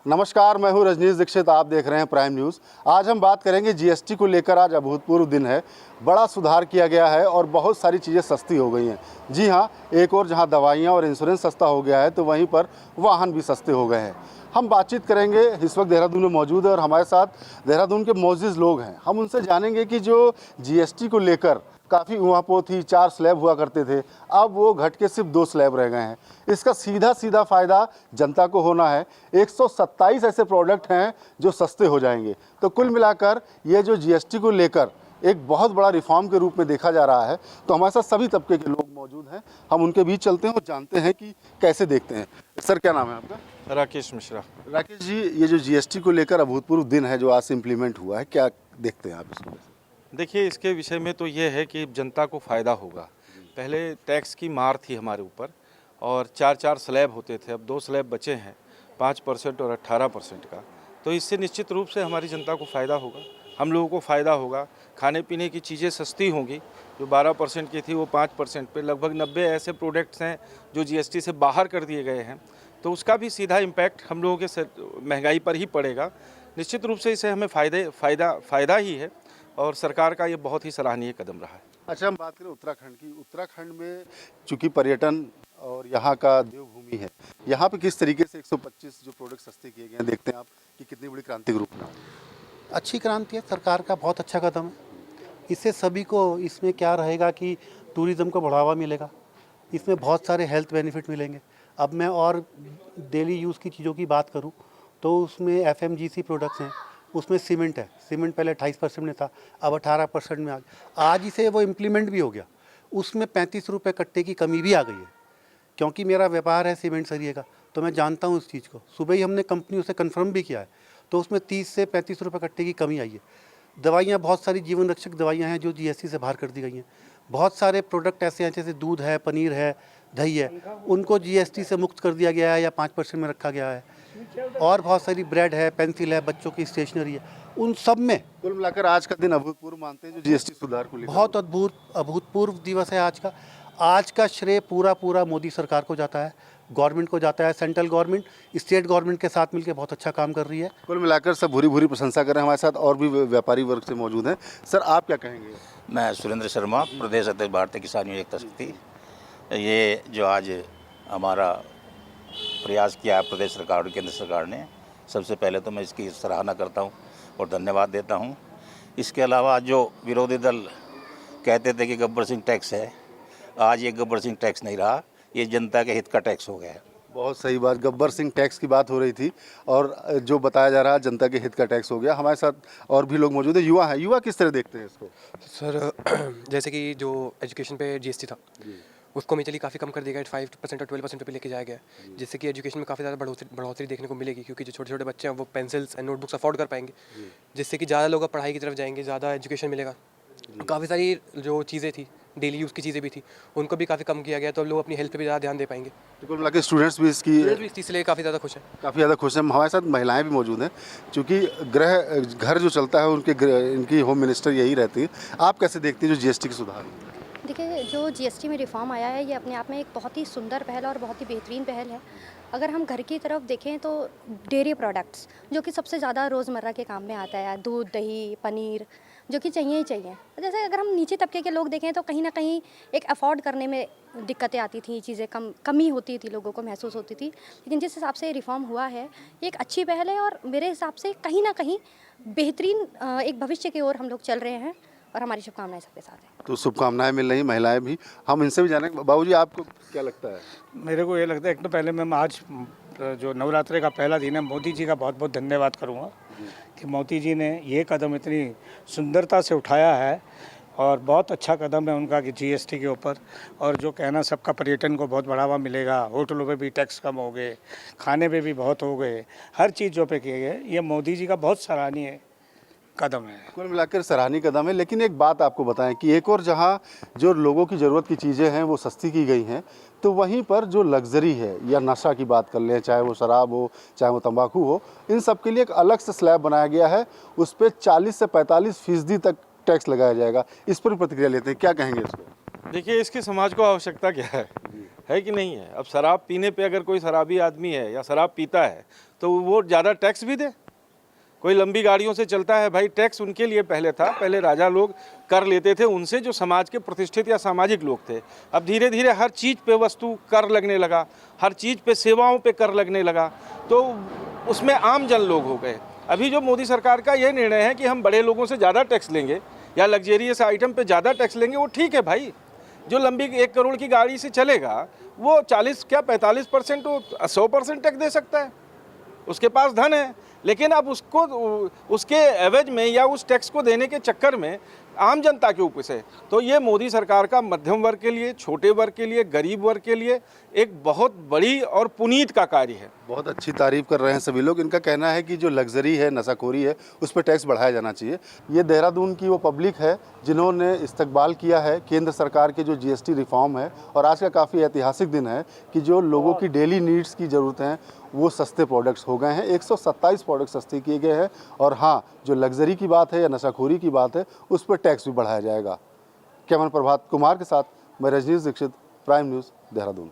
नमस्कार, मैं हूं रजनीश दीक्षित। आप देख रहे हैं प्राइम न्यूज़। आज हम बात करेंगे जीएसटी को लेकर। आज अभूतपूर्व दिन है, बड़ा सुधार किया गया है और बहुत सारी चीज़ें सस्ती हो गई हैं। जी हां, एक और जहां दवाइयां और इंश्योरेंस सस्ता हो गया है तो वहीं पर वाहन भी सस्ते हो गए हैं। हम बातचीत करेंगे, इस वक्त देहरादून में मौजूद है और हमारे साथ देहरादून के मोअज़्ज़िज़ लोग हैं। हम उनसे जानेंगे कि जो जीएसटी को लेकर काफ़ी ऊहापोह थी, 4 स्लैब हुआ करते थे, अब वो घट के सिर्फ 2 स्लैब रह गए हैं। इसका सीधा सीधा फ़ायदा जनता को होना है। 127 ऐसे प्रोडक्ट हैं जो सस्ते हो जाएंगे। तो कुल मिलाकर ये जो जीएसटी को लेकर एक बहुत बड़ा रिफॉर्म के रूप में देखा जा रहा है। तो हमारे साथ सभी तबके के लोग मौजूद हैं, हम उनके बीच चलते हैं और जानते हैं कि कैसे देखते हैं। सर, क्या नाम है आपका? राकेश मिश्रा। राकेश जी, ये जो जीएसटी को लेकर अभूतपूर्व दिन है जो आज से इम्प्लीमेंट हुआ है, क्या देखते हैं आप इसको? देखिए, इसके विषय में तो ये है कि जनता को फ़ायदा होगा। पहले टैक्स की मार थी हमारे ऊपर और 4-4 स्लैब होते थे, अब 2 स्लैब बचे हैं, 5% और 18% का। तो इससे निश्चित रूप से हमारी जनता को फ़ायदा होगा, हम लोगों को फ़ायदा होगा। खाने पीने की चीज़ें सस्ती होंगी, जो 12% की थी वो 5% पे। लगभग 90 ऐसे प्रोडक्ट्स हैं जो जीएसटी से बाहर कर दिए गए हैं, तो उसका भी सीधा इम्पैक्ट हम लोगों के महंगाई पर ही पड़ेगा। निश्चित रूप से इससे हमें फ़ायदा ही है और सरकार का ये बहुत ही सराहनीय कदम रहा है। अच्छा, हम बात करें उत्तराखंड की। उत्तराखंड में चूंकि पर्यटन और यहाँ का देवभूमि है, यहाँ पे किस तरीके से 125 जो प्रोडक्ट सस्ते किए गए हैं, देखते हैं आप कि कितनी बड़ी क्रांति के रूप में। अच्छी क्रांति है, सरकार का बहुत अच्छा कदम है। इससे सभी को, इसमें क्या रहेगा कि टूरिज़्म को बढ़ावा मिलेगा, इसमें बहुत सारे हेल्थ बेनिफिट मिलेंगे। अब मैं और डेली यूज़ की चीज़ों की बात करूं तो उसमें एफएमजीसी प्रोडक्ट्स हैं, उसमें सीमेंट है। सीमेंट पहले 28% में था, अब 18% में आ गया। आज इसे वो इम्प्लीमेंट भी हो गया। उसमें 35 रुपये कट्टे की कमी भी आ गई है, क्योंकि मेरा व्यापार है सीमेंट सरिये का, तो मैं जानता हूँ उस चीज़ को। सुबह ही हमने कंपनियों से कंफर्म भी किया है, तो उसमें 30 से 35 रुपये कट्टे की कमी आई है। दवाइयाँ, बहुत सारी जीवन रक्षक दवाइयाँ हैं जो जीएसटी से बाहर कर दी गई हैं। बहुत सारे प्रोडक्ट ऐसे हैं जैसे दूध है, पनीर है, दही है, उनको जीएसटी से मुक्त कर दिया गया है या 5% में रखा गया है। और बहुत सारी ब्रेड है, पेंसिल है, बच्चों की स्टेशनरी है, उन सब में कुल मिलाकर आज का दिन अभूतपूर्व मानते हैं जो जीएसटी सुधार को लेकर। बहुत अभूतपूर्व दिवस है आज का। आज का श्रेय पूरा मोदी सरकार को जाता है, गवर्नमेंट को जाता है। सेंट्रल गवर्नमेंट स्टेट गवर्नमेंट के साथ मिलकर बहुत अच्छा काम कर रही है। कुल मिलाकर सब भूरी भूरी प्रशंसा कर रहे हैं। हमारे साथ और भी व्यापारी वर्ग से मौजूद हैं। सर, आप क्या कहेंगे? मैं सुरेंद्र शर्मा, प्रदेश अध्यक्ष भारतीय किसान यूनियन एकता समिति। ये जो आज हमारा प्रयास किया है प्रदेश सरकार और केंद्र सरकार ने, सबसे पहले तो मैं इसकी सराहना करता हूँ और धन्यवाद देता हूँ। इसके अलावा जो विरोधी दल कहते थे कि गब्बर सिंह टैक्स है, आज ये गब्बर सिंह टैक्स नहीं रहा, ये जनता के हित का टैक्स हो गया है। बहुत सही बात, गब्बर सिंह टैक्स की बात हो रही थी और जो बताया जा रहा है जनता के हित का टैक्स हो गया। हमारे साथ और भी लोग मौजूद हैं, युवा हैं। युवा किस तरह देखते हैं इसको? सर, जैसे कि जो एजुकेशन पे जीएसटी था उसको मेजरली काफ़ी कम कर दिया गया, 5% और 12% पे लेके जाया गया, जिससे कि एजुकेशन में काफ़ी ज़्यादा बढ़ोतरी देखने को मिलेगी, क्योंकि जो छोटे छोटे बच्चे हैं वो पेंसिल्स एंड नोटबुक्स अफोर्ड कर पाएंगे, जिससे कि ज़्यादा लोग अब पढ़ाई की तरफ जाएंगे, ज़्यादा एजुकेशन मिलेगा। काफ़ी सारी जो चीज़ें थी, डेली यूज़ की चीज़ें भी थी, उनको भी काफ़ी कम किया गया, तो लोग अपनी हेल्थ पे भी ज़्यादा ध्यान दे पाएंगे। तो कुल मिलाकर स्टूडेंट्स भी इस चीज़ से लिए काफ़ी ज़्यादा खुश हैं। काफ़ी ज़्यादा खुश हैं। हमारे साथ महिलाएं भी मौजूद हैं, क्योंकि घर जो चलता है इनकी होम मिनिस्टर यही रहती है। आप कैसे देखते हैं जो जीएसटी की सुधार? देखिए, जो जीएसटी में रिफॉर्म आया है ये अपने आप में एक बहुत ही सुंदर पहल और बहुत ही बेहतरीन पहल है। अगर हम घर की तरफ देखें तो डेयरी प्रोडक्ट्स, जो कि सबसे ज़्यादा रोज़मर्रा के काम में आता है, दूध, दही, पनीर, जो कि चाहिए ही चाहिए। जैसे अगर हम नीचे तबके के लोग देखें तो कहीं ना कहीं एक अफोर्ड करने में दिक्कतें आती थी, चीज़ें कमी होती थी, लोगों को महसूस होती थी। लेकिन जिस हिसाब से रिफॉर्म हुआ है ये एक अच्छी पहल है और मेरे हिसाब से कहीं ना कहीं बेहतरीन एक भविष्य की ओर हम लोग चल रहे हैं और हमारी शुभकामनाएं सबके साथ हैं। तो शुभकामनाएं मिल रही, महिलाएं भी। हम इनसे भी जानेंगे। बाबूजी, आपको क्या लगता है? मेरे को ये लगता है, एक तो पहले मैं आज जो नवरात्रि का पहला दिन है, मोदी जी का बहुत बहुत धन्यवाद करूँगा कि मोदी जी ने ये कदम इतनी सुंदरता से उठाया है और बहुत अच्छा कदम है उनका कि जीएसटी के ऊपर। और जो कहना सबका पर्यटन को बहुत बढ़ावा मिलेगा, होटलों पे भी टैक्स कम हो गए, खाने पे भी बहुत हो गए, हर चीज़ों पे किए गए, ये मोदी जी का बहुत सराहनीय कदम है। कुल मिलाकर सराहनीय कदम है। लेकिन एक बात आपको बताएं कि एक और जहां जो लोगों की ज़रूरत की चीज़ें हैं वो सस्ती की गई हैं, तो वहीं पर जो लग्जरी है या नशा की बात कर लें, चाहे वो शराब हो, चाहे वो तंबाकू हो, इन सब के लिए एक अलग से स्लैब बनाया गया है। उस पर 40 से 45% तक टैक्स लगाया जाएगा। इस पर भी प्रतिक्रिया लेते हैं, क्या कहेंगे इसको? देखिए, इसकी समाज को आवश्यकता क्या है? है कि नहीं है? अब शराब पीने पे अगर कोई शराबी आदमी है या शराब पीता है तो वो ज़्यादा टैक्स भी दे। कोई लंबी गाड़ियों से चलता है भाई, टैक्स उनके लिए पहले था, पहले राजा लोग कर लेते थे उनसे जो समाज के प्रतिष्ठित या सामाजिक लोग थे। अब धीरे धीरे हर चीज़ पे वस्तु कर लगने लगा, हर चीज़ पे सेवाओं पे कर लगने लगा, तो उसमें आम जन लोग हो गए। अभी जो मोदी सरकार का ये निर्णय है कि हम बड़े लोगों से ज़्यादा टैक्स लेंगे या लग्जरियस आइटम पे ज़्यादा टैक्स लेंगे, वो ठीक है भाई। जो लंबी 1 करोड़ की गाड़ी से चलेगा वो 40 क्या 45% 100% टैक्स दे सकता है, उसके पास धन है। लेकिन अब उसको उसके एवज में या उस टैक्स को देने के चक्कर में आम जनता के ऊपर से, तो ये मोदी सरकार का मध्यम वर्ग के लिए, छोटे वर्ग के लिए, गरीब वर्ग के लिए एक बहुत बड़ी और पुनीत का कार्य है। बहुत अच्छी तारीफ कर रहे हैं सभी लोग। इनका कहना है कि जो लग्जरी है, नशाखोरी है, उस पर टैक्स बढ़ाया जाना चाहिए। ये देहरादून की वो पब्लिक है जिन्होंने इस्तकबाल किया है केंद्र सरकार के जो जीएसटी रिफॉर्म है, और आज का काफ़ी ऐतिहासिक दिन है कि जो लोगों की डेली नीड्स की ज़रूरत हैं वो सस्ते प्रोडक्ट्स हो गए हैं। 127 प्रोडक्ट सस्ते किए गए हैं, और हाँ, जो लग्जरी की बात है या नशाखोरी की बात है उस पर टैक्स भी बढ़ाया जाएगा। कैमरा प्रभात कुमार के साथ मैं रजनीश दीक्षित, प्राइम न्यूज़, देहरादून।